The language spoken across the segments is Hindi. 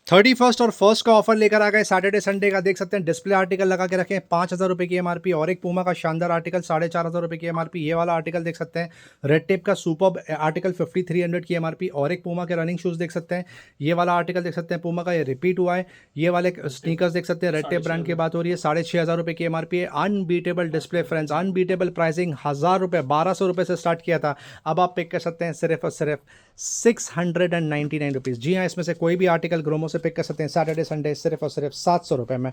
31 और फर्स्ट का ऑफर लेकर आ गए सैटरडे संडे का। देख सकते हैं डिस्प्ले आर्टिकल लगा के रखे हैं 5,000 रुपये की एमआरपी, और एक पूमा का शानदार आर्टिकल 4,500 रुपये की एमआरपी। ये वाला आर्टिकल देख सकते हैं रेड टेप का सुपर आर्टिकल 5,300 की एमआरपी, और एक पूमा के रनिंग शूज़ देख सकते हैं। ये वाला आर्टिकल देख सकते हैं पूमा का, ये रिपीट हुआ है। ये वाले स्नीकर्स देख सकते हैं रेड टेप ब्रांड की बात हो रही है, 6,500 रुपये की एमआरपी है। Unbeatable display friends, unbeatable pricing, 1,000 रुपये 1,200 रुपये से स्टार्ट किया था, अब आप पिक कर सकते हैं सिर्फ और सिर्फ 699 रुपीज़। जी हाँ, इसमें से कोई भी आर्टिकल ग्रोमो से पिक कर सकते हैं सैटरडे संडे सिर्फ और सिर्फ 700 रुपये में।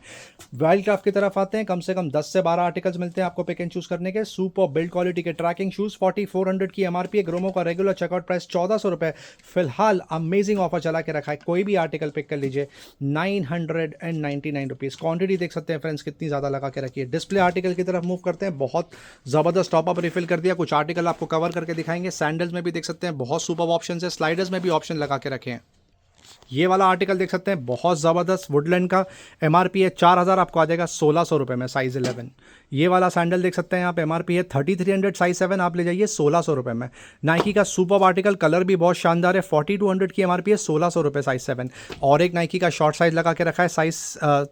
वाइल्ड क्राफ्ट की तरफ आते हैं, कम से कम 10 से 12 आर्टिकल्स मिलते हैं आपको पिक एंड चूज करने के। सुपर बिल्ड क्वालिटी के ट्रैकिंग शूज 4,400 की एमआरपी है। ग्रोमो का रेगुलर चेकआउट प्राइस 1,400 रुपये। फिलहाल अमेजिंग ऑफर चला के रखा है, कोई भी आर्टिकल पिक कर लीजिए 999 रुपीज़। क्वांटिटी देख सकते हैं फ्रेंड्स कितनी ज़्यादा लगा के रखी है। डिस्प्ले आर्टिकल की तरफ मूव करते हैं, बहुत ज़बरदस्त टॉपअप रिफिल कर दिया। कुछ आर्टिकल आपको कवर करके दिखाएंगे। सैंडल्स में भी देख सकते हैं बहुत सुपर ऑप्शन है, स्लाइडर्स में भी ऑप्शन लगा के रखे हैं। ये वाला आर्टिकल देख सकते हैं बहुत ज़बरदस्त वुडलैंड का, एमआरपी है 4,000, आपको आ जाएगा 1,600 रुपये में, साइज़ 11। ये वाला सैंडल देख सकते हैं आप, एमआरपी है 3,300, साइज 7, आप ले जाइए 1,600 रुपये में। नाइकी का सुपर आर्टिकल, कलर भी बहुत शानदार है, 4,200 की एमआरपी है, 1,600 रुपये, साइज 7। और एक नाइकी का शॉर्ट साइज लगा के रखा है, साइज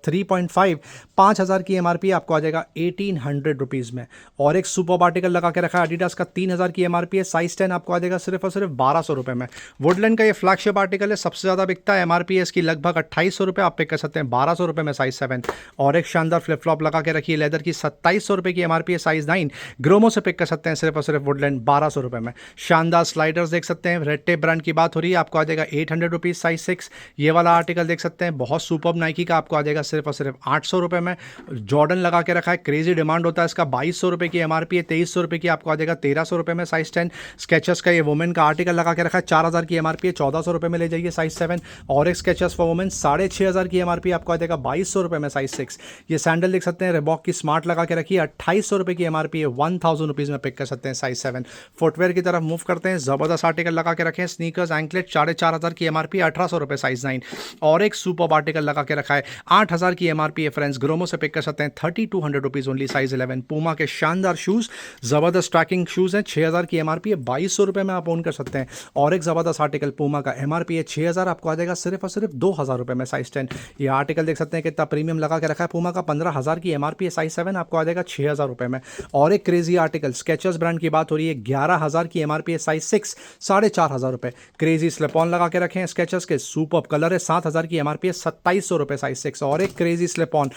3.5, 5,000 की एमआरपी, आपको आ जाएगा 1,800 रुपीज़ में। और एक सुपर आर्टिकल लगा के रखा है एडिडास का, 3,000 की एमआरपी है, साइज 10, आपको आ जाएगा सिर्फ और सिर्फ 1,200 रुपये में। वुडलैंड का ये फ्लैगशिप आर्टिकल है, सबसे ज़्यादा बिकता है, एमआरपी है इसकी लगभग 2,800 रुपये, आप पिक कर सकते हैं 1,200 रुपये में, साइज 7। और एक शानदार फ्लिप फ्लॉप लगा के रखी है लेदर की, 2,700 रुपये की एमआरपी है, साइज 9। ग्रोमो से पिक कर सकते हैं सिर्फ और सिर्फ वुडलैंड 1,200 रुपये में। शानदार स्लाइडर्स देख सकते हैं, रेड टेप ब्रांड की बात हो रही है, आपको आ जाएगा 800 रुपीज़, साइज 6। ये वाला आर्टिकल देख सकते हैं बहुत सुपर नाइकी का, आपको आ जाएगा सिर्फ और सिर्फ 800 रुपये में। जॉर्डन लगा के रखा है, क्रेजी डिमांड होता है इसका, 2,200 रुपये की एमआरपी है, 2,300 रुपये की, आपको आ जाएगा 1,300 रुपये में, साइज 10। स्केचर्स का ये वुमेन का आर्टिकल लगा के रखा है, 4,000 की एमआरपी है, 1,400 रुपये में ले जाइए, साइज 7। और एक स्केचर्स फॉर वुमेन 6,500 की एमआरपी, आपको आ जाएगा 2,200 रुपये में, साइज 6। ये सैंडल देख सकते हैं रिबॉक की स्मार्ट लगा के रखी है, 2,800 रुपये की एमआरपी है, 1,000 रुपीज़ में पिक कर सकते हैं, साइज 7। फुटवेयर की तरफ मूव करते हैं, जबरदस्त आर्टिकल लगा के रखे हैं, स्नीकर्स एंकलेट 4,500 की एमआरपी, 1,800 रुपये, साइज 9। और एक सुपर आर्टिकल लगा के रखा है, 8,000 की एमआरपी है फ्रेंड्स, ग्रोमो से पिक कर सकते हैं 3,200 रुपीज़ ओनली, साइज 11। पूमा के शानदार शूज़, जबरदस्त ट्रैकिंग शूज़ हैं, 6,000 की एमआरपी है, 2,200 रुपये में आप ओन कर सकते हैं। और एक जबरदस्त आर्टिकल पूमा का, एमआरपी है 6,000, आपको आ जाएगा सिर्फ और सिर्फ 2,000 रुपये में, साइज 10। ये आर्टिकल देख सकते हैं कितना प्रीमियम लगा के रखा है, पूमा का 15,000 की एमआरपी है, साइज 7, आपको आ जाएगा 6,000 रुपये में। और एक क्रेजी आर्टिकल स्केचर्स ब्रांड की बात हो रही है, 11,000 की एमआरपी है, साइज 6, 4,500 रुपये। क्रेजी स्लिप ऑन लगा के रखे हैं स्केचर्स के, सुपर कलर है, 7,000 की एमआरपी है, 2,700 रुपये, साइज 6। और एक क्रेजी स्लिप ऑन,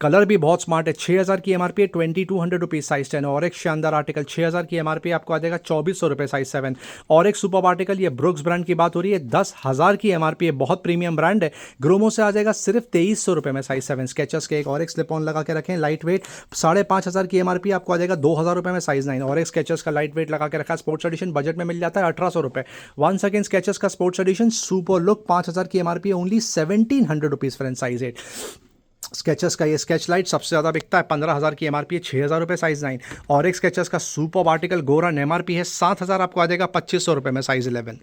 कलर भी बहुत स्मार्ट है, 6,000 की एमआरपी है, 2,200 रुपीज़, साइज 10। और एक शानदार आर्टिकल 6,000 की एमआरपी, आपको आ जाएगा 2,400 रुपये, साइज 7। और एक सुपर आर्टिकल, ये ब्रुक्स ब्रांड की बात हो रही है, 10,000 की एमआरपी है, बहुत प्रीमियम ब्रांड है, ग्रोमो से आ जाएगा सिर्फ 2,300 रुपये में, साइज 7। स्केचर्स के एक और एक स्लिप ऑन लगा के रखें, लाइट वेट, 5,500 की एमआरपी, आपको आ जाएगा 2,000 रुपये में, साइज 9। और एक स्केचर्स का लाइट वेट लगा के रखा है, स्पोर्ट्स एडिशन, बजट में मिल जाता है 1,800 रुपये। 1 सेकेंड स्केचर्स का स्पोर्ट्स एडिशन सुपर लुक, 5,000 की एमआरपी है, only 1,700 rupees friend, size 8। Skechers का ये स्केच लाइट सबसे ज़्यादा बिकता है, 15,000 की एमआरपी है, 6,000 रुपये, साइज 9। और एक स्केचर्स का सुपर आर्टिकल गोरा, एमआरपी है 7,000, आपको आ जाएगा 2,500 रुपये में, साइज 11।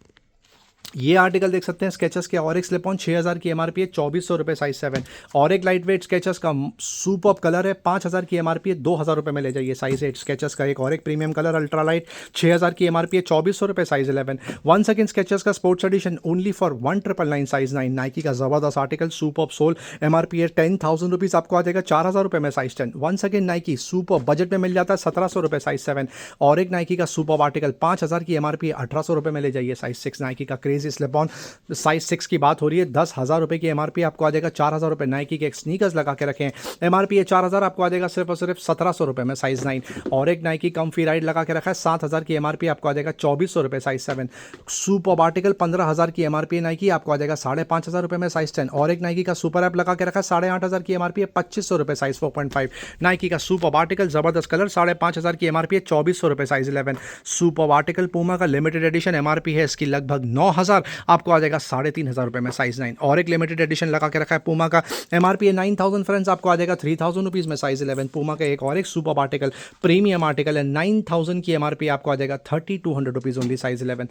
ये आर्टिकल देख सकते हैं स्केचर्स के, और एक स्लिप ऑन 6,000 की एमआरपी है, 2,400 रुपये, साइज 7। और एक लाइट वेट स्केचर्स का सुपर कलर है, 5,000 की एमआरपी है, 2,000 रुपये में ले जाइए, साइज 8। स्केचर्स का एक और एक प्रीमियम कलर अल्ट्रा लाइट, 6,000 की एमआरपी है, 2,400 रुपये, साइज 11। 1 सेकेंड स्केचर्स का sports addition, only for 1,999, size 9। Nike का जबरदस्त आर्टिकल सुपर सोल, एमआरपी है 10,000 रुपीज़, आपको आ जाएगा 4,000 रुपये में, size 10। 1 second Nike super, budget में मिल जाता है 1,700 रुपये, साइज 7। और एक नाइकी का सुपर आर्टिकल, 5,000 की एमआरपी है, 1,800 रुपये में ले जाइए, साइज 6। नाइकी का क्रेजी स्लिप ऑन, साइज 6 की बात हो रही है, 10,000 रुपये की एमआरपी, आपको आ जाएगा 4,000 रुपये। नाइकी के एक स्नीकर्स लगा के रखें, एमआरपी है 4,000, आपको आ जाएगा सिर्फ और सिर्फ 1,700 रुपये में, साइज 9। और एक नाइकी कम्फी राइड लगा के रखा है, 7,000 की एमआरपी, आपको आ जाएगा 2,400 रुपये, साइज 7। सुपर आर्टिकल 15,000 की एमआरपी नाइकी, आपको आ जाएगा 5,500 रुपये में, साइज 10। और एक नाइकी का सुपर ऐप लगा के रखा है, 8,500 की एमआरपी है, 2,500 रुपये, साइज 4.5। नाइकी का सुपर आर्टिकल जबरदस्त कलर, 5,500 की एमआरपी है, 2,400 रुपये, साइज 11। सुपर आर्टिकल पूमा का लिमिटेड एडिशन, एमआरपी है इसकी लगभग 9,000, आपको आ जाएगा 3,500 रुपये में, साइज 9। और एक लिमिटेड एडिशन लगा के रखा है पूमा का, एमआरपी है 9,000 फ्रेंड्स, आपको आ जाएगा 3,000 रुपीज़ में, साइज 11। पूमा का एक और एक सुपर आर्टिकल प्रीमियम आर्टिकल है, 9,000 की एमआरपी, आपको आ जाएगा 3,200 रुपीज़ ओनली, साइज 11।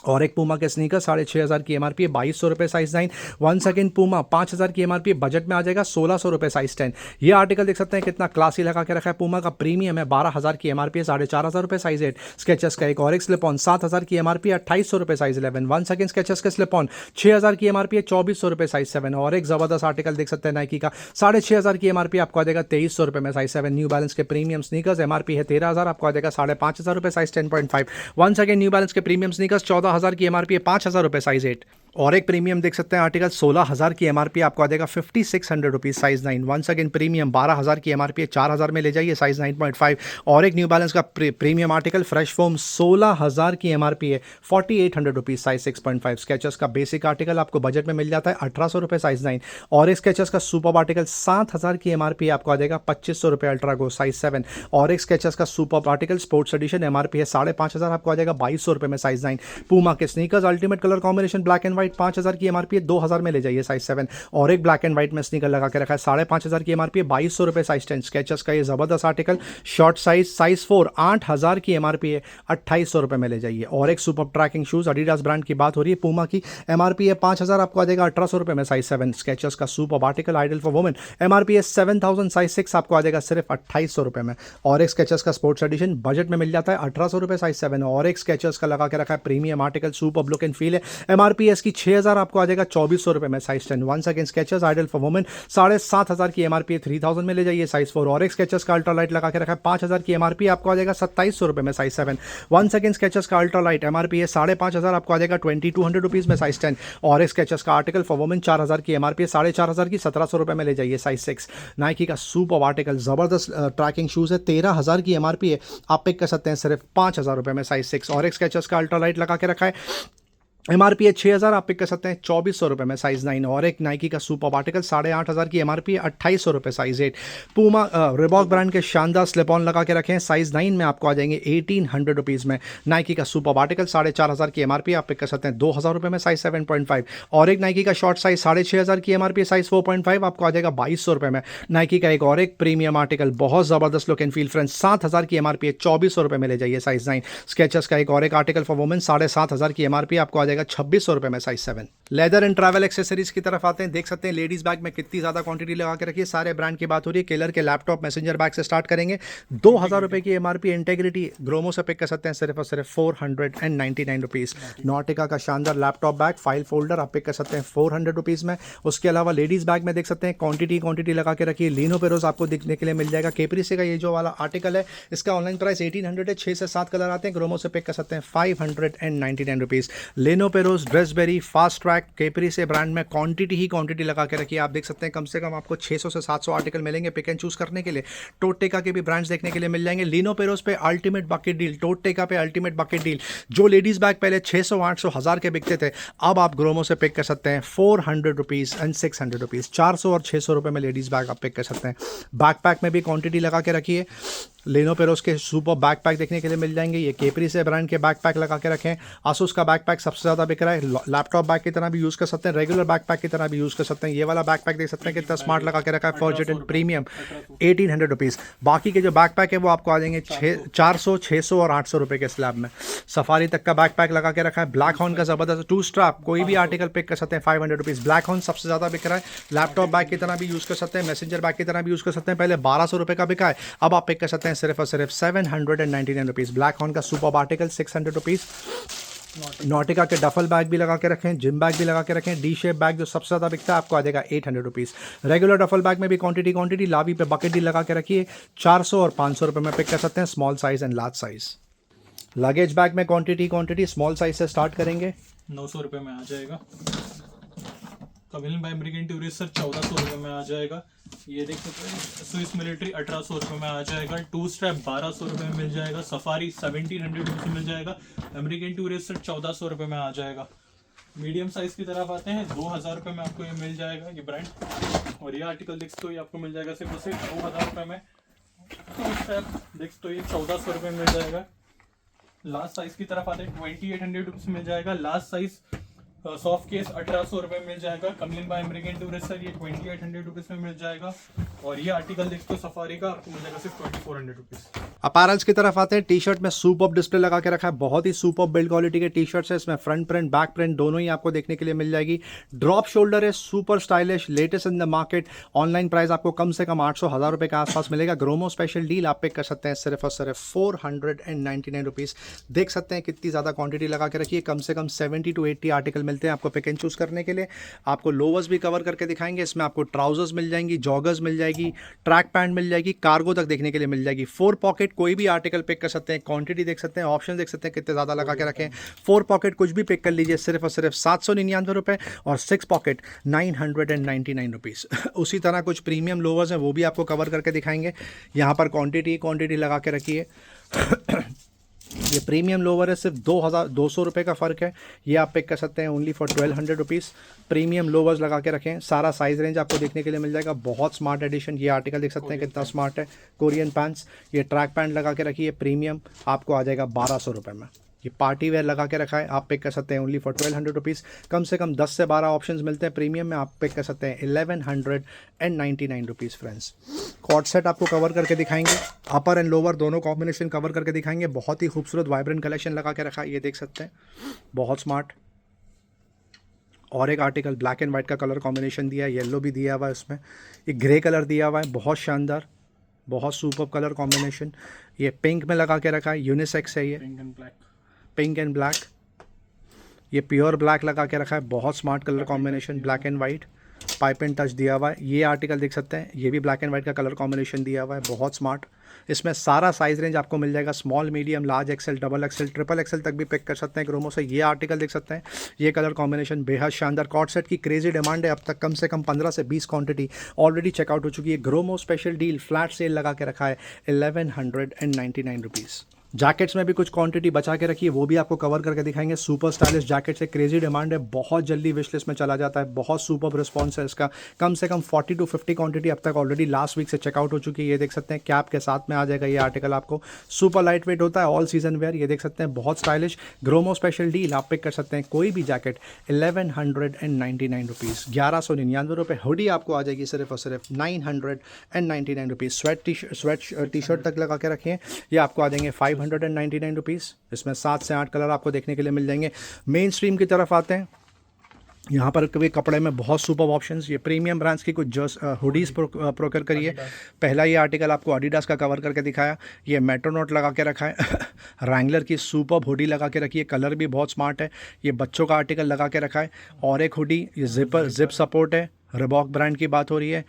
और एक पूमा के स्नीकर 6,500 की एमआरपी है, 2200 रुपये साइज 9। वन सेकेंड पूमा 5,000 की एमआरपी, बजट में आ जाएगा 1,600 रुपये साइज 10। ये आर्टिकल देख सकते हैं कितना क्लासी लगा के रखा है। पूमा का प्रीमियम है, 12,000 की एमआरपी है, 4,500 रुपये साइज 8। स्केचेस का एक और एक स्लिप ऑन 7,000 की एमआरपी, 2,800 रुपये साइज 11। वन सेकेंड स्केचेस का स्लिप ऑन 6,000 की एमआरपी है, 2,400 रुपये साइज 7। और एक जबरदस्त आर्टिकल देख सकते हैं नाइकी का 6,500 की एमआरपी, आपको आ जाएगा 2,300 रुपये में साइज 7। न्यू बैलेंस के प्रीमियम स्नीकर्स एमआरपी है 13,000, आपको आ जाएगा 5,500 रुपये size 10.5। One second new balance के प्रीमियम स्नीकर्स 14,000 की एमआरपी है, 5,000 रुपये साइज 8। और एक प्रीमियम देख सकते हैं आर्टिकल 16,000 की एमआरपी, आपको आ जाएगा 5,600 rupees size 9। One second premium 12,000 की एमआरपी है, 4,000 में ले जाइए साइज 9.5। और एक न्यू बैलेंस का प्रीमियम आर्टिकल फ्रेश फोम 16,000 की एमआरपी है, 4,800 रुपीज साइज 6.5। स्केचेस का बेसिक आर्टिकल आपको बजट में मिल जाता है 1,800 रुपये साइज 9। और एक स्केचेस का सुपर आर्टिकल 7,000 की एमआरपी आपको आ जाएगा 2,500 रुपये अल्ट्रा गो साइज 7। और एक स्केचेस का super article sports addition MRP है 5,500, आपको आ जाएगा 2,200 रुपये में साइज 9। पूमा के sneakers ultimate colour combination black and white 5,000 की एमआरपी है, 2,000 में ले जाइए साइज 7। और एक ब्लैक एंड व्हाइट में स्नीकर लगा के रखा है 5,500 की एमआरपी है, 2,200 रुपये साइज 10। स्केचेस का ये जबरदस्त आर्टिकल शॉर्ट साइज 4 8,000 की एमआरपी है, 2,800 रुपये में ले जाइए। और एक super tracking shoes Adidas brand की बात हो रही है, पूमा की एमआरपी है 5,000, आपको आ जाएगा 1,800 रुपये में साइज 7। स्केचेस का super article idol for women MRP है 7,000 साइज 6, आपको आ जाएगा सिर्फ 2,800 रुपये में। और एक स्केचेस का स्पोर्ट्स एडिशन बजट में मिल जाता है 1,800 रुपये साइज 7। और एक स्केचेस का लगा के रखा है premium article super look and feel है, एमआरपी है इसकी 6,000, आपको आ जाएगा 2,400 रुपये में size 10। One second Skechers idol for women 7,500 की एमआरपी है, 3,000 में ले जाइए साइज 4। और एक स्केचेस का अल्ट्रालाइट लगा के रखा है 5,000 की एमआरपी, आपको आ जाएगा 2,700 रुपये में साइज 7। वन सेकेंड स्केचेस का अल्ट्रालाइट एमआरपी है 5,500, आपको आ जाएगा 2,200 रुपीज में साइज 10। और एक स्केचेस का आर्टिकल फॉर वुमेन 4,000 की एमआरपी है, 4,500 की 1,700 रुपये में ले जाइए साइज 6। नाइकी का सुपर आर्टिकल जबरदस्त ट्रैकिंग शूज है, 13,000 की एमआरपी है, आप पिक कर सकते हैं सिर्फ 5,000 रुपये में साइज 6। और एक स्केचेस का अल्ट्रालाइट लगा के रखा है एमआरपी है 6,000, आप पिक कर सकते हैं 2,400 रुपये में साइज 9। और एक नाइकी का सुपर आर्टिकल 8,500 की एमआरपी है, 2,800 रुपये साइज 8। पूमा रिबॉक ब्रांड के शानदार स्लिप ऑन लगा के रखे हैं साइज 9 में, आपको आ जाएंगे 1,800 रुपीज़ में। नाइकी का सुपर आर्टिकल 4,500 की एमआरपी, आप पिक कर सकते हैं 2,000 रुपये में साइज 7.5। और एक नाइकी का शॉर्ट साइज 6,500 की एमआरपी साइज 4.5, आपको आ जाएगा 2,200 रुपये में। नाइकी का एक और एक प्रीमियम आर्टिकल बहुत जबरदस्त लुक एंड फील फ्रेंड्स 7,000 की एमआरपी है, 2,400 रुपये में ले जाइए साइज 9। स्केचेस का एक और एक आर्टिकल फॉर वुमेन 7,500 की एमआरपी, आपको आ जाएगा 2,600 रुपये में size 7। Leather and travel accessories की तरफ आते हैं, देख सकते हैं लेडीज बैग में कितनी ज्यादा क्वांटिटी लगा के रखी है। सारे ब्रांड की बात हो रही है, केलर के लैपटॉप मैसेंजर बैग से स्टार्ट करेंगे। 2,000 रुपए की एमआरपी, इंटेग्रिटी ग्रोमो से पिक कर सकते हैं सिर्फ और सिर्फ 499 रुपीज। नॉटिका का शानदार लैपटॉप बैग फाइल फोल्डर आप पिक कर सकते हैं 400 रुपीज में। उसके अलावा लेडीज बैग में देख सकते हैं क्वांटिटी लगा के रखी है। लिनो पेरोज आपको दिखने के लिए मिल जाएगा। केपरी का ये जो वाला आर्टिकल है इसका ऑनलाइन प्राइस 1,800 है, 6 से 7 कलर आते हैं। ग्रोमो से पिक कर सकते हैं 599 rupees. Lino Perros, Dressberry, fast track, केपरी से ब्रांड में क्वांटिटी लगा के रखी है। आप देख सकते हैं कम से कम आपको 600 से 700 आर्टिकल मिलेंगे पिक एंड चूज करने के लिए। टोटेका के भी ब्रांड्स देखने के लिए मिल जाएंगे। लिनो पेरोज पे अल्टीमेट बकेट डील, टोटेका पे अल्टीमेट बकेट डील। जो लेडीज बैग पहले 600, 800, 1000 के बिकते थे, अब आप ग्रोमो से पिक कर सकते हैं 400 रुपीज एंड 600 रुपीज। 400 और 600 रुपए में लेडीज बैग आप पिक कर सकते हैं। बैकपैक में भी क्वांटिटी लगा के रखी है। लेनो पेरोस के सुपर बैकपैक देखने के लिए मिल जाएंगे। ये केपरी से ब्रांड के बैकपैक लगा के रखें। आसूस का बैकपैक सबसे ज़्यादा बिक रहा है। लैपटॉप बैग की तरह भी यूज़ कर सकते हैं, रेगुलर बैकपैक की तरह भी यूज़ कर सकते हैं। ये वाला बैकपैक देख सकते हैं कितना स्मार्ट लगा के रखा है, फॉर्जेट एंड प्रीमियम 1,800 रुपीज़। बाकी के जो बैकपैक है वो आपको आ जाएंगे 400, 600 और 800 रुपये के स्लैब में। सफारी तक का बैकपैक लगा के रखा है। ब्लैक हॉर्न का ज़बरदस्त 2 स्ट्रैप कोई भी आर्टिकल पिक कर सकते हैं 500 रुपीज़। ब्लैक हॉर्न सबसे ज़्यादा बिक रहा है। लैपटॉप बैग की तरह भी यूज़ कर सकते हैं, मैसेंजर बैग की तरह भी यूज़ कर सकते हैं। पहले 1,200 रुपये का बिका है, अब आप पिक कर सकते हैं सिर्फ और सिर्फ 799 रुपीज़। ब्लैक हॉर्न का सुपर आर्टिकल 600 रुपीज़। नॉटिका के डफल बैग भी लगा के रखें, जिम बैग भी लगा के रखें। डी शेप बैग जो सबसे ज़्यादा बिकता है आपको आ जाएगा 800 रुपीज़। रेगुलर डफल बैग में भी क्वांटिटी लावी पे बकेट डील लगा के रखिए। 400 और 500 रुपये में पिक कर सकते हैं small size and large size. Luggage bag में क्वांटिटी स्मॉल साइज से स्टार्ट करेंगे। 900 रुपये में आ जाएगा। कविलन बाय अमेरिकन टूरिस्ट 1400 रुपये में आ जाएगा। ये देख सकते हैं स्विस मिलिट्री 1800 रुपये में आ जाएगा। 2 स्ट्रैप 1200 रुपये में मिल जाएगा। सफारी 1700 रुपये में मिल जाएगा। अमेरिकन टूरिस्ट 1400 रुपये में आ जाएगा। मीडियम साइज की तरफ आते हैं 2000 रुपये में आपको ये मिल जाएगा ये ब्रांड। और ये आर्टिकल देख तो ये आपको मिल जाएगा सिर्फ 2000 रुपये में। 2 स्ट्रैप देख तो ये 1400 रुपये में मिल जाएगा। लास्ट साइज की तरफ आते हैं 2800 रुपीज़ मिल जाएगा। लास्ट साइज सॉफ्ट केस 1800 रुपये में मिल जाएगा। कमलिन बाय अमेरिकन टूरिस्ट ये 2800 रुपीज़ में मिल जाएगा। और ये आर्टिकल देख तो सफारी का आपको मिल जाएगा सिर्फ 2400 रुपीज़। अपैरल्स की तरफ आते हैं। टी शर्ट में सुपर्ब डिस्प्ले लगा के रखा है, बहुत ही सुपर्ब बिल्ड क्वालिटी के टी शर्ट्स है। इसमें फ्रंट प्रिंट बैक प्रिंट दोनों ही आपको देखने के लिए मिल जाएगी। ड्रॉप शोल्डर है, super stylish, latest in the market. Online price आपको कम से कम 800-1000 रुपये के आसपास मिलेगा। ग्रोमो स्पेशल डील आप पिक कर सकते हैं सिर्फ और सिर्फ 499 रुपीज़। देख सकते हैं कितनी ज़्यादा क्वांटिटी लगा के रखी है, कम से कम 70 to 80 आर्टिकल मिलते हैं आपको पिक एंड चूज़ करने के लिए। आपको लोवर्स भी कवर करके दिखाएंगे, इसमें आपको ट्राउजर्स मिल जाएंगी, जॉगर्स मिल जाएगी, ट्रैक पैंट मिल जाएगी, कार्गो तक देखने के लिए मिल जाएगी। 4 पॉकेट कोई भी आर्टिकल पिक कर सकते हैं, क्वांटिटी देख सकते हैं, ऑप्शन देख सकते हैं कितने ज़्यादा लगा के रखें। 4 पॉकेट कुछ भी पिक कर लीजिए सिर्फ और सिर्फ 799 रुपये, और 6 पॉकेट 999 रुपीज़। उसी तरह कुछ प्रीमियम लोवर्स हैं, वो भी आपको कवर करके दिखाएंगे। यहाँ पर क्वांटिटी लगा के रखिए। ये प्रीमियम लोवर है, सिर्फ 2200 रुपये का फ़र्क है। ये आप पिक कर सकते हैं only for 1200 rupees. Premium louvers लगा के रखें, सारा साइज़ रेंज आपको देखने के लिए मिल जाएगा। बहुत स्मार्ट एडिशन, ये आर्टिकल देख सकते हैं कितना स्मार्ट है। कोरियन पैंट्स, ये ट्रैक पैंट लगा के रखिए प्रीमियम, आपको आ जाएगा 1200 रुपये में। ये पार्टी वेयर लगा के रखा है, आप पिक कर सकते हैं ओनली फॉर 1200 रुपीज़। कम से कम 10 से 12 ऑप्शंस मिलते हैं प्रीमियम में, आप पिक कर सकते हैं 1199 रुपीज़ फ्रेंड्स। कॉर्ड सेट आपको कवर करके दिखाएंगे, अपर एंड लोअर दोनों कॉम्बिनेशन कवर करके दिखाएंगे। बहुत ही खूबसूरत वाइब्रेंट कलेक्शन लगा के रखा है, ये देख सकते हैं, बहुत स्मार्ट। और एक आर्टिकल ब्लैक एंड वाइट का कलर कॉम्बिनेशन दिया है, येलो भी दिया हुआ है उसमें, एक ग्रे कलर दिया हुआ है, बहुत शानदार, बहुत सुपर कलर कॉम्बिनेशन। ये पिंक में लगा के रखा है, यूनिसेक्स है ये, पिंक एंड ब्लैक। ये प्योर ब्लैक लगा के रखा है, बहुत smart colour combination, black and white, pipe and touch दिया हुआ है। ये आर्टिकल देख सकते हैं, ये भी ब्लैक एंड वाइट का कलर कॉम्बिनेशन दिया हुआ है, बहुत स्मार्ट। इसमें सारा साइज़ रेंज आपको मिल जाएगा, small, medium, large, XL, double XL, triple XL तक भी पिक कर सकते हैं ग्रोमो से। ये आर्टिकल देख सकते हैं, ये कलर कॉम्बिनेशन बेहद शानदार। कॉर्ड सेट की क्रेजी डिमांड है, अब तक कम से कम 15 से 20 क्वांटिटी ऑलरेडी चेकआउट हो चुकी है। Gromo special deal flat cell लगा के रखा है 1199 रुपीज़। जैकेट्स में भी कुछ क्वांटिटी बचा के रखी है, वो भी आपको कवर करके दिखाएंगे। सुपर स्टाइलिश जैकेट से क्रेजी डिमांड है, बहुत जल्दी विश लिस्ट में चला जाता है, बहुत सुपर रिस्पॉन्स है इसका। कम से कम 40 to 50 क्वांटिटी अब तक ऑलरेडी लास्ट वीक से चेकआउट हो चुकी है। ये देख सकते हैं, कैप के साथ में आ जाएगा ये आर्टिकल आपको। सुपर लाइट वेट होता है, ऑल सीजन वेयर, ये देख सकते हैं, बहुत स्टाइलिश। ग्रोमो स्पेशल डील आप पिक कर सकते हैं, कोई भी जैकेट 1199 रुपीज़, 1199 रुपये। हुडी आपको आ जाएगी सिर्फ और सिर्फ 999 रुपीज़। स्वेट टी शर्ट तक लगा के रखें, ये आपको आ जाएंगे 599 रुपीज़। इसमें 7 से 8 कलर आपको देखने के लिए मिल जाएंगे। मेन स्ट्रीम की तरफ आते हैं, यहाँ पर कभी कपड़े में बहुत सुपर ऑप्शंस। ये प्रीमियम ब्रांड्स की कुछ हुडीज़ प्रोक्योर करिए। पहला ये आर्टिकल आपको एडिडास का कवर करके दिखाया, ये मेट्रोनॉट लगा के रखा है। रैंगलर की सुपर हुडी लगा के रखी है, कलर भी बहुत स्मार्ट है। ये बच्चों का आर्टिकल लगा के रखा है। और एक हुडी, ये जिप सपोर्ट है, रिबॉक ब्रांड की बात हो रही है।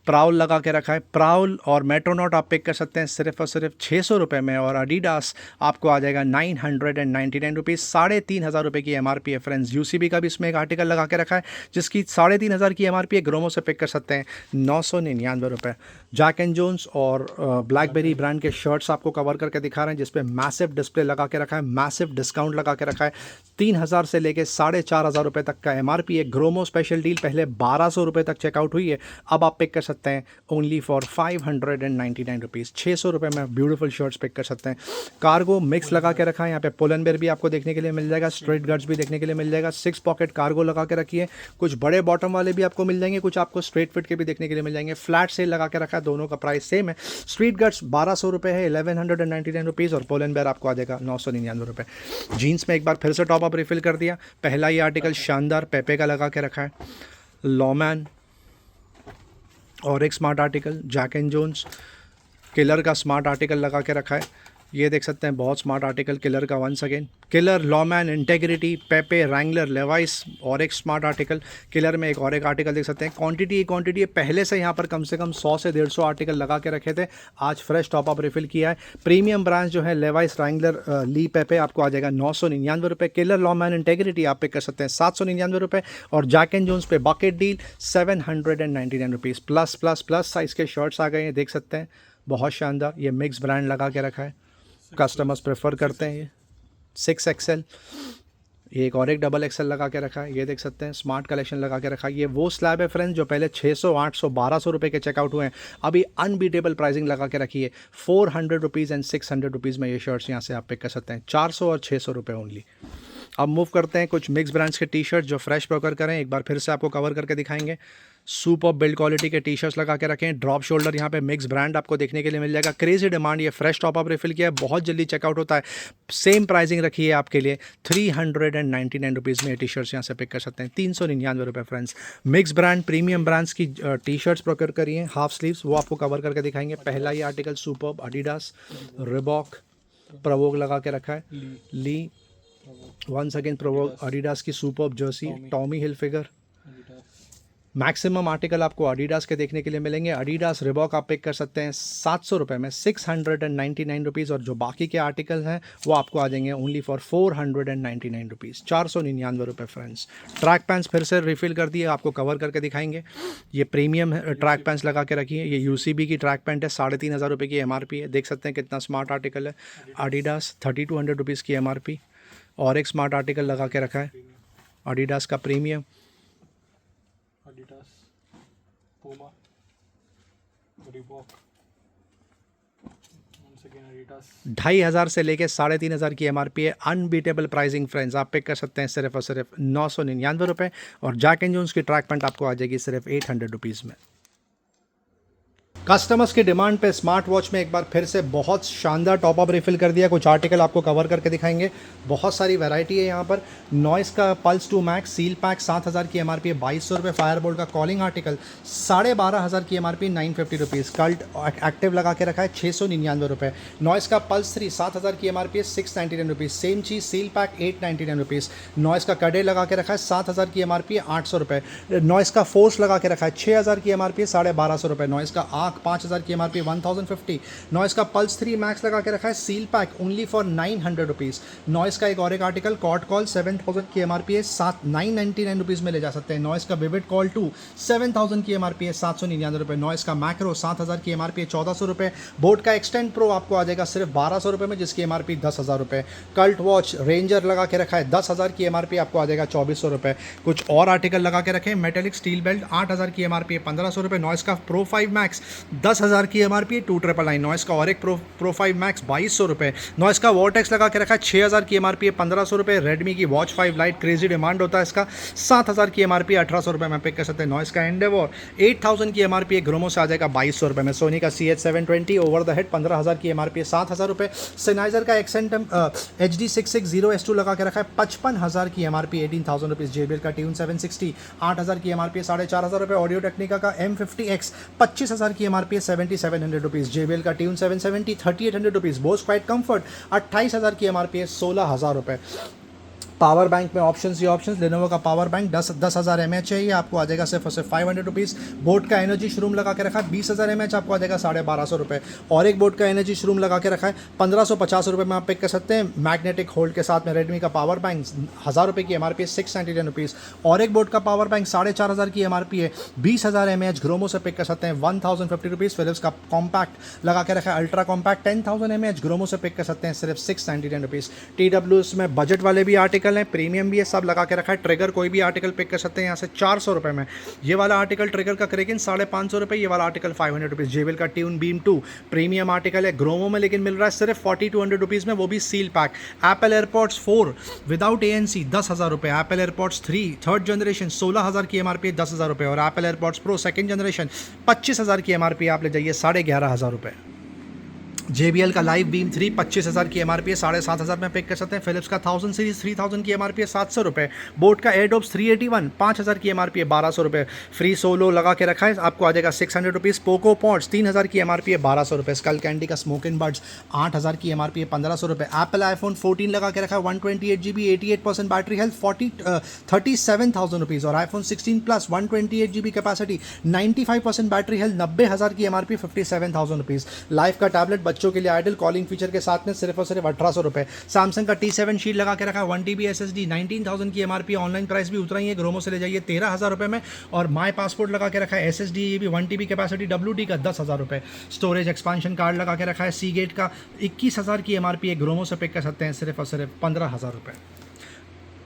प्राउल लगा के रखा है, प्राउल और मेट्रोनॉट आप पिक कर सकते हैं सिर्फ और सिर्फ 600 रुपये में। और एडिडास आपको आ जाएगा 999 रुपीज़, 3500 रुपये की MRP है फ्रेंड्स। UCB का भी इसमें एक आर्टिकल लगा के रखा है जिसकी 3500 की MRP है, ग्रोमो से पिक कर सकते हैं 999 रुपये। जैक एंड जोन्स और ब्लैकबेरी ब्रांड के शर्ट्स आपको कवर करके दिखा रहे हैं, जिसपे मैसिव डिस्प्ले लगा के रखा है, मैसिव डिस्काउंट लगा के रखा है। 3000 से लेके 4500 रुपये तक का MRP है। ग्रोमो स्पेशल डील पहले 1200 रुपये तक चेकआउट हुई है, अब आप पिक कर सकते हैं ओनली फॉर 599 रुपीज़। 600 रुपये में ब्यूटीफुल शर्ट्स पिक कर सकते हैं। कार्गो मिक्स लगा के रखा है, यहाँ पे पुल एंड बेयर भी आपको देखने के लिए मिल जाएगा, स्ट्रेट गर्ड्स भी देखने के लिए मिल जाएगा। 6 पॉकेट कार्गो लगा के रखी है, कुछ बड़े बॉटम वाले भी आपको मिल जाएंगे, कुछ आपको स्ट्रेट फिट के भी देखने के लिए मिल जाएंगे। फ्लैट सेल लगा के रखा है, दोनों का प्राइस सेम है। स्ट्रीट गर्ड्स 1200 रुपये है, 1199 रुपीज़, और पुल एंड बेयर आपको आ जाएगा 999 रुपये। जीन्स में एक बार फिर से टॉप अप रिफिल कर दिया। पहला ये आर्टिकल शानदार पेपे का लगा के रखा है, लॉमैन। और एक smart article Jack and Jones Killer का स्मार्ट आर्टिकल लगा के रखा है, ये देख सकते हैं, बहुत स्मार्ट आर्टिकल किलर का। Once again Killer, Lawman, Integrity, Pepe, Wrangler, Levi's, और एक स्मार्ट आर्टिकल किलर में एक और एक आर्टिकल देख सकते हैं। क्वांटिटी है, पहले से यहाँ पर कम से कम 100 से 150 आर्टिकल लगा के रखे थे, आज फ्रेश टॉप अप रिफिल किया है। प्रीमियम ब्रांच जो है लेवाइस, रैंगलर, ली, पेपे आपको आ जाएगा 999 रुपये। किलर, लॉमैन, इंटेग्रिटी आप पिक कर सकते हैं 799 रुपये, और जैक एंड जोन्स पे bucket deal 799 rupees. Plus size के शर्ट्स आ गए हैं, देख सकते हैं, बहुत शानदार। ये मिक्स ब्रांड लगा के रखा है, कस्टमर्स प्रेफर करते हैं। ये 6XL, एक और एक डबल XL लगा के रखा है, ये देख सकते हैं, स्मार्ट कलेक्शन लगा के रखा है। ये वो स्लैब है फ्रेंड्स जो पहले 600, 800, 1200 रुपये के चेकआउट हुए हैं, अभी अनबीटेबल प्राइसिंग लगा के रखी है। 400 रुपीज़ एंड 600 रुपीज़ में ये शर्ट्स यहाँ से आप पिक कर सकते हैं, 400 और 600 रुपये ओनली। अब मूव करते हैं कुछ मिक्स ब्रांड्स के टी शर्ट जो फ्रेश ब्रोकर करें, एक बार फिर से आपको कवर करके दिखाएंगे। सुपर बिल्ड क्वालिटी के टी शर्ट्स लगा के रखें, ड्रॉप शोल्डर यहाँ पे मिक्स ब्रांड आपको देखने के लिए मिल जाएगा। क्रेजी डिमांड, ये फ्रेश टॉप अप रिफिल किया है, बहुत जल्दी चेकआउट होता है। सेम प्राइसिंग रखी है आपके लिए, 399 रुपीज़ में ये टी शर्ट्स यहाँ से पिक कर सकते हैं, 399 रुपये friends. Mix brand premium brands की टी शर्ट्स प्रोक्योर करिए, हाफ स्लीव्स, वो आपको कवर करके दिखाएंगे। पहला ये आर्टिकल सुपर्ब, एडिडास, रिबॉक, प्रवोग लगा के रखा है, ली, वंस अगेन प्रवोग, एडिडास की superb Jersey, Tommy Hilfiger. Maximum article आपको एडिडास के देखने के लिए मिलेंगे। एडिडास रिबॉक आप पिक कर सकते हैं 700 रुपये में, 699 रुपीज़, और जो बाकी के आर्टिकल हैं वो आपको आ जाएंगे ओनली फॉर 499 रुपीज़, 499 रुपये फ्रेंड्स। ट्रैक पैंट्स फिर से रिफिल कर दिए, आपको कवर करके दिखाएंगे। ये प्रीमियम ट्रैक पैंट्स लगा के रखिए, ये यूसीबी की ट्रैक पैंट है, 3500 रुपये की MRP है। देख सकते हैं कितना स्मार्ट आर्टिकल है। एडिडास 3200 रुपीज़ की MRP, और एक स्मार्ट आर्टिकल लगा के रखा है एडिडास का premium, Adidas, Puma, Reebok, once again Adidas. 2500 से लेके 3500 की MRP है। अनबीटेबल प्राइसिंग फ्रेंड्स, आप पिक कर सकते हैं सिर्फ और सिर्फ 999 रुपये, और जैक एंड जोन्स की ट्रैक पैंट आपको आ जाएगी सिर्फ 800 रुपीज़ में। कस्टमर्स की डिमांड पे स्मार्ट वॉच में एक बार फिर से बहुत शानदार टॉप अप रिफिल कर दिया। कुछ आर्टिकल आपको कवर करके दिखाएंगे, बहुत सारी वैरायटी है यहाँ पर। नॉइस का पल्स 2 मैक्स सील पैक 7000 की MRP है, 2200 रुपये। फायरबोल्ट का कॉलिंग आर्टिकल 12500 की MRP, 950 रुपीज़। कल्ट एक्टिव लगा के रखा है 699 रुपये। नॉइस का पल्स 3 7000 की MRP है, 699 रुपीज़। सेम चीज़ सील पैक 899 रुपीज़। नॉइस का कड़े लगा के रखा है 7000 की MRP है, 800 रुपये। नॉइस का फोर्स लगा के रखा है 6000 की MRP है, 1250 रुपये। नॉइस का आँख 5000 की MRP 1050। नॉइस का पल्स 3 मैक्स लगा के रखा है, seal pack only for 900 rupees. Noise का एक और एक आर्टिकल कॉट कॉल 7000 की MRP है, 999 रुपीज़ में ले जा सकते हैं। नॉइस का विविड कॉल 2 7000 की MRP है, 799 रुपये। नॉइस का मैक्रो 7000 की MRP है, 1400 रुपये। बोट का एक्सटेंड प्रो आपको आ जाएगा सिर्फ 1200 रुपये में, जिसकी MRP 10,000 रुपये। कल्ट वॉच रेंजर लगा के रखा है 10,000 की MRP आपको आ जाएगा 2400 रुपये। कुछ और आर्टिकल लगा के रखें, मेटेलिक स्टील बेल्ट 8000 की MRP है, 1500 रुपये। नॉइस का प्रो 5 मैक्स 10,000 की MRP 2999। नॉइस का और एक प्रो 5 मैक्स 2200 रुपये। नॉइस का वॉर्टेक्स लगा के रखा है 6000 की MRP है, 1500 रुपये। रेडमी की वॉच 5 लाइट क्रेजी डिमांड होता है इसका, 7000 की MRP 1800 रुपये में पिक कर सकते हैं। नॉइस का एंडेवर 8000 की MRP है, ग्रोमो से आ जाएगा 2200 रुपये में। सोनी का CH720 ओवर द हेड 15000 की MRP है, 7000 रुपये। सेनाइजर का एक्सेंटम HD660S2 लगा के रखा है 55000 की MRP 18,000 रुपीज़। JBL का ट्यून 760 8000 की MRP है, 4500 रुपये। ऑडियो टेक्निका का M50X 25000 की MRP है, 7700 रुपीज़। JBL का tune 770 3800 rupees. Bose quiet comfort 28000 की MRP है, 16000 रुपये। पावर बैंक में ऑप्शंस ही ऑप्शंस, लेनोवो का पावर बैंक 10,000 mAh है, ये आपको आ जाएगा सिर्फ और सिर्फ 500 रुपीज़। बोट का एनर्जी शरूम लगा के रखा है 20,000 mAh, आपको आ जाएगा 1250 रुपये। और एक बोट का एनर्जी शरूम लगा के रखा है 1550 रुपये में आप पिक कर सकते हैं, मैग्नेटिक होल्ड के साथ में। रेडमी का पावर बैंक 1000 रुपये की MRP है, 699 रुपीज़। और एक बोट का पावर बैंक 4500 की MRP है, 20,000 mAh, ग्रोमो से पिक कर सकते हैं, 1050 रुपीज़। फिलिप्स का कॉम्पैक्ट लगा के रखा है अल्ट्रा कॉम्पैक्ट 10,000 mAh, ग्रोमो से पिक कर सकते हैं सिर्फ 699 रुपीज़। TWS में बजट वाले भी आर्टिकल हैं, प्रीमियम भी है, सब लगा के रखा है। ट्रिगर कोई भी आर्टिकल पिक कर सकते हैं यहाँ से 400 रुपये में। ये वाला आर्टिकल ट्रिगर का करेगिन 550 रुपये, ये वाला आर्टिकल 500 रुपीज़। JBL का ट्यून बीम 2 प्रीमियम आर्टिकल है, ग्रोमो में लेकिन मिल रहा है सिर्फ 4200 रुपीज़ में, वो भी seal pack. Apple AirPods 4 without ANC 10,000 रुपये। एप्पल एयरपॉड्स 3 थर्ड जनरेशन 16,000 की MRP 10,000 रुपये। और Apple AirPods pro second generation 25,000 की MRP आप ले जाइए 11,500 रुपये। JBL का लाइव बीम 3 25,000 की MRP है, 7,500 में पिक कर सकते हैं। फिलिप्स का 1000 सीरीज 3000 की MRP है, 700 रुपये। बोट का एयरडॉप्स 381 5000 की MRP है, 1200 रुपये। फ्री सोलो लगा के रखा है, आपको आ जाएगा 600 रुपीज़। पोको पॉड्स 3000 की MRP है, 1200 रुपये। स्कल कैंडी का स्मोकिंग बड्स 8000 की MRP है, 1500 रुपये। एप्पल आईफोन 14 लगा के रखा है 128GB 88% बैटरी हेल्थ 37,000 रुपीज़। और iPhone 16 plus 128GB capacity 95% battery health 90,000 की MRP 57,000 रुपीज़। लाइफ का टैबलेट बच्चों के लिए आइडल कॉलिंग फीचर के साथ में सिर्फ और सिर्फ 1800 रुपये। सैमसंग का T7 शीट लगा के रखा है 1TB SSD 19,000 की MRP, ऑनलाइन प्राइस भी उतरा ही है, ग्रोमो से ले जाइए 13,000 रुपये में। और माई पासपोर्ट लगा के रखा है SSD, ये भी 1TB कैपेसिटी WD का 10,000 रुपये। स्टोरेज एक्सपांशन कार्ड लगा के रखा है सीगेट का 21,000 की MRP है, ग्रोमो से पिक कर सकते हैं सिर्फ और सिर्फ 15,000 रुपये।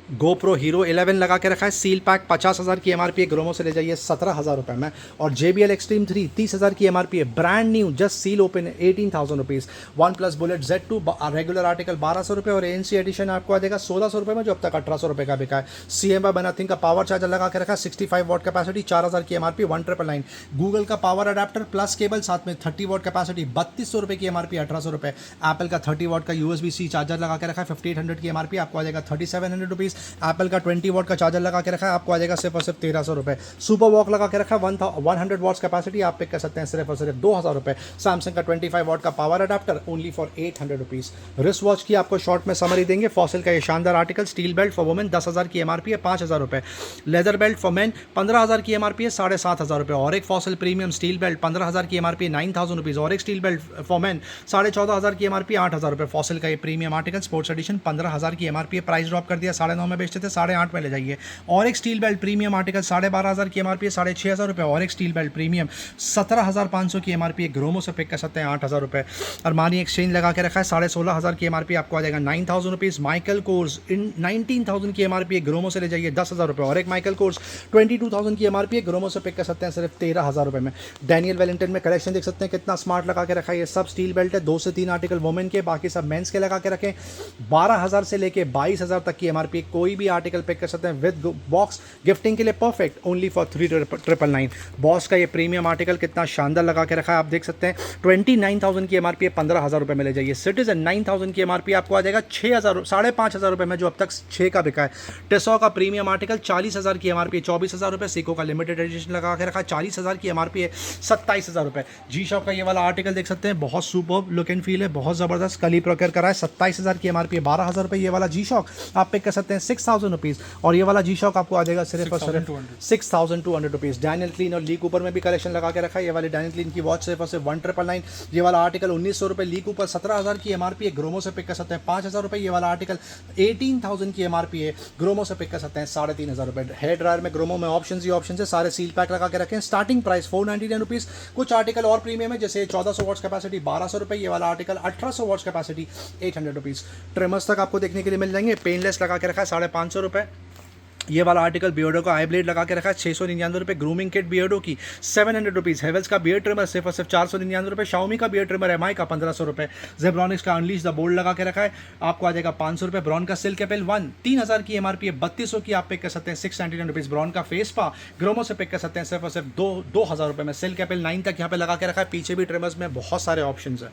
GoPro Hero 11 लगा के रखा है, सील पैक 50,000 की एमआरपी है, ग्रोमो से ले जाइए 17,000 रुपये में। और JBL Extreme 3 30,000 की एमआरपी है, brand new, just seal open है, 18,000 rupees. OnePlus Bullet Z2 regular article 1,200 रुपये और ANC एडिशन आपको आ जाएगा 1,600 रुपये में, जो अब तक 1,800 रुपये का बिका है। CMI बनाथिंग का पावर चार्जर लगा के रखा है, 65 वॉट कैपेसिटी, 4,000 की एमआरपी, 1,999। गूगल का पावर अडेप्टर प्लस केबल साथ में 30 वॉट कैपेसिटी, 3,200 रुपये की एमआरपी, 1,800 रुपये। एप्पल का 30 वॉट का USB-C चार्जर लगा के रखा है, 5,800 की एमआरपी, आपको आ जाएगा 3,700 रुपीज़। एप्पल का 20 वॉट का चार्जर लगा के रखा है, आपको आ जाएगा सिर्फ और सिर्फ 1,300 रुपये। सुपर वॉक लगा के रखा है, 100 वॉट्स कैपेसिटी, आप पिक कर सकते हैं सिर्फ और सिर्फ 2,000 रुपये। सैमसंग का 25 वॉट का power adapter only for 800 rupees. Wrist watch की आपको शॉर्ट में समरी देंगे। फॉसिल का ये शानदार article, steel belt for women 10,000 की एमआरपी है, 5,000 रुपये। लेदर बेल्ट फॉर मेन 15,000 की एमआरपी है, 7,500 रुपये। और एक फॉसिल प्रीमियम स्टील बेल्ट 15,000 की एमआरपी, 9,000 रुपीज़। और एक स्टील बेल्ट फॉर मेन 14,500 की एमआरपी, 8,000 रुपये। फॉसिल का ये प्रीमियम आर्टिकल स्पोर्ट्स एडिशन 15,000 की एमआरपी है, प्राइस ड्रॉप कर दिया, 9,500 में बेचते थे, 8,500 में ले जाइए। और एक स्टील बेल्ट प्रीमियम आर्टिकल 12,500 की एमआरपी है, 6,500 रुपये। और एक स्टील बेल्ट प्रीमियम 17,500 की एमआरपी है, ग्रोमो से पिक कर सकते हैं 8,000 रुपये। अरमानी एक्सचेंज लगा के रखा है, 16,500 की एमआरपी, आपको आ जाएगा 9,000 रुपीज़। माइकल कोर्स 19,000 की एमआरपी है, ग्रोमो से ले जाइए 10,000 रुपये। और एक माइकल कोर्स 22,000 की एमआरपी है, ग्रोमो से पिक कर सकते हैं सिर्फ 13,000 रुपये में। डैनियल वेलिंगटन में कलेक्शन देख सकते हैं कितना स्मार्ट लगा के रखा है, ये सब स्टील बेल्ट है, 2 से 3 आर्टिकल वुमेन के, बाकी सब मेंस के लगा के रखें। 12,000 से लेके 22,000 तक की एमआरपी, कोई भी आर्टिकल पिक कर सकते हैं विद बॉक्स, गिफ्टिंग के लिए परफेक्ट, ओनली फॉर 3,999। बॉस का ये प्रीमियम आर्टिकल कितना शानदार लगा के रखा है, आप देख सकते हैं। 29,000 की एमआरपी है, 15,000 रुपये में ले जाइए। सिटीजन 9,000 की एमआरपी आपको आ जाएगा 5,500 रुपये में, जो अब तक 6 का बिका है। टेसो का प्रीमियम आर्टिकल 40,000 की एमआरपी, 24,000 रुपये। सीको का लिमिटेड एडिशन लगा के रखा है, 40,000 की एमआरपी है, 27,000 रुपये। जी शॉप का ये वाला आर्टिकल देख सकते हैं, बहुत सुपर्ब लुक एंड फील है, बहुत ज़बरदस्त, कल ही प्रोक्योर करा है, 27,000 की एमआरपी है, 12,000 रुपये। ये वाला जी शॉक आप पिक कर सकते हैं 6,000 रुपीज़। और ये वाला जी शॉक आपको आ जाएगा सिर्फ और सिर्फ 6,200 रुपीज़। डैनियल क्लीन और ली कूपर में भी कलेक्शन लगा के रखा है, ये वाले डैनियल क्लीन की वॉच सिर्फ और सिर्फ 1,999। ये वाला आर्टिकल 1,900 रुपये, ली कूपर 17,000 की एमआरपी है, ग्रोमो से पिक कर सकते हैं 5,000 रुपये। ये वाला आर्टिकल 18,000 की एमआरपी है, ग्रोमो से पिक कर सकते हैं 3,500 रुपये। हेयर ड्रायर में ग्रोमो में ऑप्शन ही ऑप्शन है, सारे सील पैक लगा के रखें, स्टार्टिंग प्राइस 499 रुपीज़। कुछ आर्टिकल और प्रीमियम है, जैसे 1400 वॉट्स कैपेसिटी 1,200 रुपये, ये वाला article 1,800 watts capacity 800 rupees. Trimmers तक आपको देखने के लिए मिल जाएंगे, पेनलेस लगा के रखा है 550 रुपये। ये वाला आर्टिकल बियर्डो का आई ब्लेड लगा के रखा है 699 रुपये। ग्रूमिंग किट बियर्डो की 700 रुपीज़। हेवल्स का बियर्ड ट्रिमर सिर्फ और सिर्फ 499 रुपये। शाओमी का बियर्ड ट्रिमर MI का 1,500 रुपये। जेब्रॉनिक्स का अनलीश द बोल्ड लगा के रखा है, आपको आ जाएगा 500 रुपये। ब्रॉन का सिल्क एपेल 1 3,000 की एमआरपी है, 3,200 की आप पिक कर सकते हैं 699 रुपीज़। ब्रॉन का फेस पा ग्रोमो से पिक कर सकते हैं सिर्फ और सिर्फ 2,000 रुपये में। सिल्क एपेल 9 तक यहाँ पे लगा के रखा है, पीछे भी ट्रिमर्स में बहुत सारे ऑप्शन है।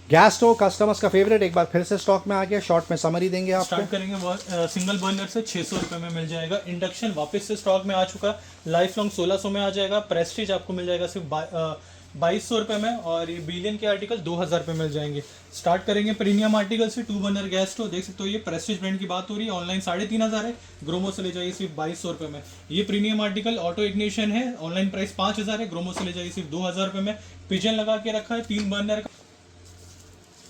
गैस स्टोव कस्टमर्स का फेवरेट, एक बार फिर से स्टॉक में आ गया, शॉर्ट में समरी देंगे आपको। स्टार्ट करेंगे सिंगल बर्नर से 600 रुपये में मिल जाएगा। इंडक्शन वापस से स्टॉक में आ चुका, लाइफ लॉन्ग 1,600 में आ जाएगा। प्रेस्टीज आपको मिल जाएगा सिर्फ 2,200 रुपये में। और ये बिलियन के आर्टिकल 2,000 रुपये मिल जाएंगे। स्टार्ट करेंगे प्रीमियम आर्टिकल से, 2 बर्नर गैस स्टोव देख सकते हो, ये प्रेस्टीज ब्रांड की बात हो रही है। ऑनलाइन 3,500 है, ग्रोमो से ले जाइए सिर्फ 2,200 रुपये में। ये प्रीमियम आर्टिकल ऑटो इग्निशन है, ऑनलाइन प्राइस 5,000 है, ग्रोमो से ले जाइए सिर्फ 2,000 रुपये में। पिजन लगा के रखा है 3 बर्नर का।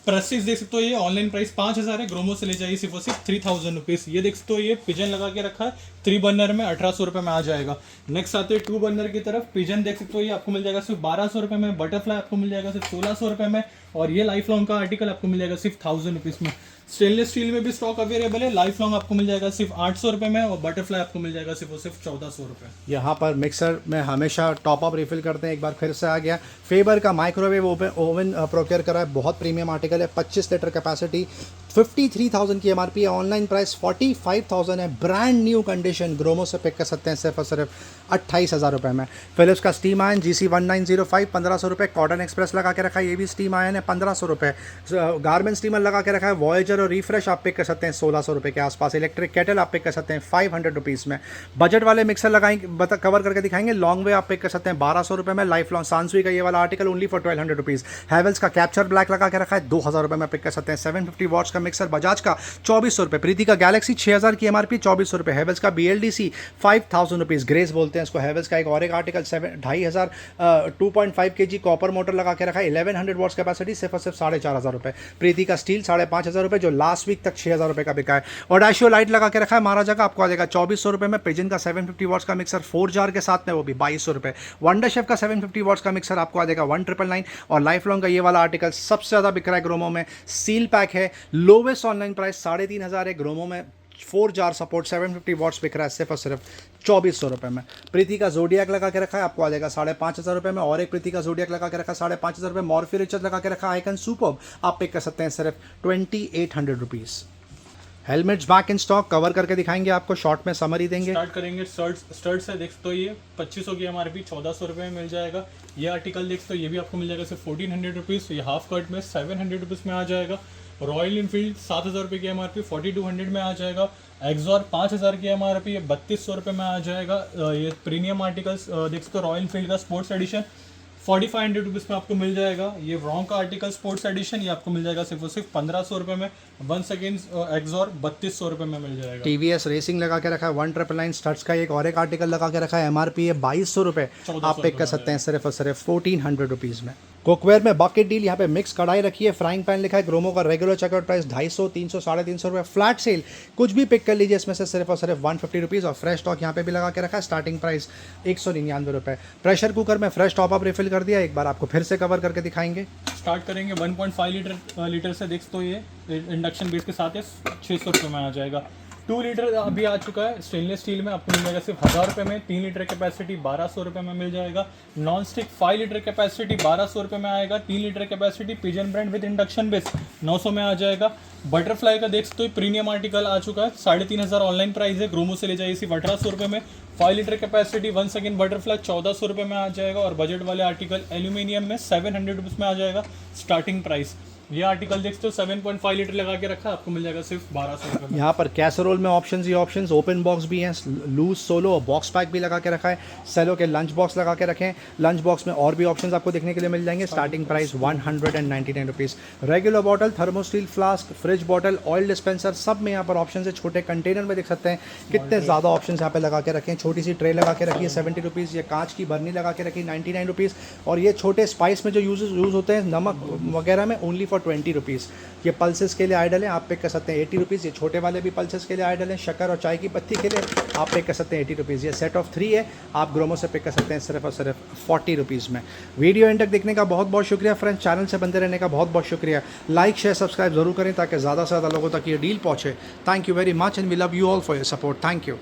प्रेस्टीज देख सकते हो, ये ऑनलाइन प्राइस 5,000 है, ग्रोमो से ले जाइए सिर्फ और सिर्फ 3,000 रुपीज़। ये देख सकते हो, ये पिजन लगा के रखा है 3 बर्नर में, 1,800 रुपये में आ जाएगा। नेक्स्ट आते हैं 2 बर्नर की तरफ। पिजन देख सकते हो, ये आपको मिल जाएगा सिर्फ 1,200 रुपये में। बटरफ्लाई आपको मिल जाएगा सिर्फ 1,600 रुपये में। और ये लाइफ लॉन्ग का आर्टिकल आपको मिल जाएगा सिर्फ 1,000 रुपीज़ में। स्टेनलेस स्टील में भी स्टॉक अवेलेबल है, लाइफ लॉन्ग आपको मिल जाएगा सिर्फ 800 रुपये में। और बटरफ्लाई आपको मिल जाएगा सिर्फ और सिर्फ 1,400 रुपये। यहाँ पर मिक्सर में हमेशा टॉप अप रिफिल करते हैं, एक बार फिर से आ गया। फेबर का माइक्रोवेव ओवन प्रोक्योर करा है, बहुत प्रीमियम आर्टिकल है, 25 लीटर कैपेसिटी, 53,000 की एमआरपी है, ऑनलाइन प्राइस 45,000 है, ब्रांड न्यू कंडीशन, ग्रोमो से पिक कर सकते हैं सिर्फ और सिर्फ 28,000 रुपये में। फिलिप्स का स्टीम आयन GC 1905 1,500 रुपये। कॉटन एक्सप्रेस लगा के रखा है, ये भी स्टीम आयन है, 1,500 रुपये। गारमेंट स्टीमर लगा के रखा है वॉयेजर और रिफ्रेश, आप पिक कर सकते हैं 1,600 रुपये के आसपास। इलेक्ट्रिक केटल आप पिक कर सकते हैं 500 रुपीज़ में। बजट वाले मिक्सर लगाएंगे, कवर करके दिखाएंगे, लॉन्ग वे आप पिक कर सकते हैं 1,200 रुपये में। लाइफ लॉन्ग सांसुई का ये वाला article only for 1,200 rupees. Havells का कैप्चर ब्लैक लगा के रखा है 2,000 रुपये में पिक कर सकते हैं। 750 वॉट्स का मिक्सर बजाज का 2,400 रुपये। प्रीति का गैलेक्सी 6,000 की एमआरपी 2,400 रुपये। हैवेल्स का BLDC 5,000 रुपीज़, ग्रेस बोलते हैं इसको। हैवेल्स का एक और एक आर्टिकल 2,500 2.5 kg कॉपर मोटर लगा के रखा है, 1100 वॉट्स कैपेसिटी, सिर्फ और सिर्फ 4,500 रुपये। प्रीति का स्टील 5,500 रुपये, जो लास्ट वीक तक 6,000 रुपये का बिका है। और डैशियो लाइट लगा के रखा है महाराजा का, आपको आ जाएगा 2,400 रुपये में। पिजन का 750 वॉट्स का मिक्सर 4 जार के साथ में, वो भी 2,200 रुपये। वंडर शेफ का 750 वॉट्स का मिक्सर आपको आ जाएगा 1,999। और लाइफ लॉन्ग का ये वाला आर्टिकल सबसे ज़्यादा बिक रहा है ग्रोमो में, सील पैक है, लोवेस्ट ऑनलाइन प्राइस 3,500 है, ग्रोमो में 4 जार सपोर्ट 750 वॉट्स बिक रहा है सिर्फ और सिर्फ 2400 रुपये में। प्रीति का जोडियाक लगा के रखा है, आपको आ जाएगा 5500 रुपये में। और एक प्रीति का जोडियाक लगा के रखा है 5500 रुपये। मॉर्फी रिचर्ड लगा के रखा है आइकन सुपर्ब, आप पिक कर सकते हैं सिर्फ 2800 rupees. Helmets back in stock, cover करके दिखाएंगे आपको, शॉर्ट में समरी देंगे। स्टार्ट करेंगे स्टर्ट से। देख तो ये 2500 की एमआरपी 1400 रुपये में मिल जाएगा। ये आर्टिकल देख तो ये भी आपको मिल जाएगा सिर्फ 1400 रुपीज़। ये हाफ कट में 700 रुपीज़ में आ जाएगा। रॉयल इनफील्ड 7000 रुपये की एमआरपी 4200 में आ जाएगा। एक्सॉर 5000 की एमआरपी 3200 रुपये में आ जाएगा। ये प्रीमियम आर्टिकल्स देख तो रॉयल इनफील्ड का स्पोर्ट्स एडिशन 4500 रुपीज़ में आपको मिल जाएगा। ये रॉन्ग का आर्टिकल स्पोर्ट्स एडिशन ये आपको मिल जाएगा सिर्फ और सिर्फ 1500 रुपये में। 1 सेकेंड एक्सॉर 3200 रुपये में मिल जाएगा। टीवीएस रेसिंग लगा के रखा है 1999 स्टड्स का एक और एक आर्टिकल लगा के रखा है, एमआरपी है 2200 रुपये, आप पिक कर सकते हैं सिर्फ और सिर्फ 1400 रुपीज़ में। कुकवेयर में बकेट डील, यहाँ पे मिक्स कढ़ाई रखी है, फ्राइंग पैन लिखा है, ग्रोमो का रेगुलर चेकआउट प्राइस 250, 300, 350 रुपये, फ्लैट सेल, कुछ भी पिक कर लीजिए इसमें से सिर्फ और सिर्फ 150 रुपीज़। और फ्रेश स्टॉक यहाँ पे भी लगा के रखा है, स्टार्टिंग प्राइस 199 रुपये। प्रेशर कुकर में फ्रेश टॉप अप रिफिल कर दिया, एक बार आपको फिर से कवर करके दिखाएंगे। स्टार्ट करेंगे 1.5 लीटर से। देख तो ये इंडक्शन बेस के साथ है 600 रुपये में आ जाएगा। 2 लीटर अभी आ चुका है स्टेनलेस स्टील में, आपको मिल जाएगा सिर्फ 1000 रुपये में। 3 लीटर कैपेसिटी 1200 रुपये में मिल जाएगा। नॉन स्टिक 5 लीटर कैपेसिटी 1200 रुपये में आएगा। 3 litre capacity pigeon brand with induction base 900 में आ जाएगा। बटरफ्लाई का देख तो प्रीमियम आर्टिकल आ चुका है, 3500 ऑनलाइन प्राइस है, ग्रोमो से ले जाइए सिर्फ 1800 रुपये में। 5 लीटर कैपेसिटी 1 सेकेंड बटरफ्लाई 1400 रुपये में आ जाएगा। और बजट वाले आर्टिकल एल्यूमिनियम में 700 रुपीज़ में आ जाएगा स्टार्टिंग प्राइस। ये आर्टिकल देखते हो 7.5 लीटर लगा के रखा है, आपको मिल जाएगा सिर्फ 1200 रुपये में। यहाँ पर कैसरोल में ऑप्शंस ही ऑप्शंस, ओपन बॉक्स भी हैं, लूज सोलो और बॉक्स पैक भी लगा के रखा है। सेलो के लंच बॉक्स लगा के रखे हैं, लंच बॉक्स में और भी ऑप्शंस आपको देखने के लिए मिल जाएंगे। Starting price 199 rupees. Regular bottle, Thermosteel flask, fridge bottle, oil dispenser, सब में यहाँ पर ऑप्शन है। छोटे कंटेनर में देख सकते हैं कितने ज़्यादा ऑप्शन यहाँ पे लगा के रखे हैं। छोटी सी ट्रे लगा के रखी है 70 रुपीज़। ये कांच की बर्नी लगा के रखी 99 रुपीज़। और ये छोटे स्पाइस में जो यूज़ होते हैं नमक वगैरह में, ओनली फॉर 20 रुपीज़। ये पल्सेस के लिए आइडल है, आप पिक कर सकते हैं 80 रुपीज़। ये छोटे वाले भी पल्सेस के लिए आइडल है। शक्कर और चाय की पत्ती के लिए आप पिक कर सकते हैं 80 रुपीज़। ये सेट ऑफ 3 है, आप ग्रोमो से पिक कर सकते हैं सिर्फ और सिर्फ 40 रुपीज़ में। वीडियो एंड तक देखने का बहुत बहुत शुक्रिया फ्रेंड्स, चैनल से बनते रहने का बहुत बहुत शुक्रिया। लाइक शेयर सब्सक्राइब जरूर करें ताकि ज़्यादा से ज़्यादा लोगों तक ये डील पहुँचे। Thank you very much and we love you all for your support. Thank you.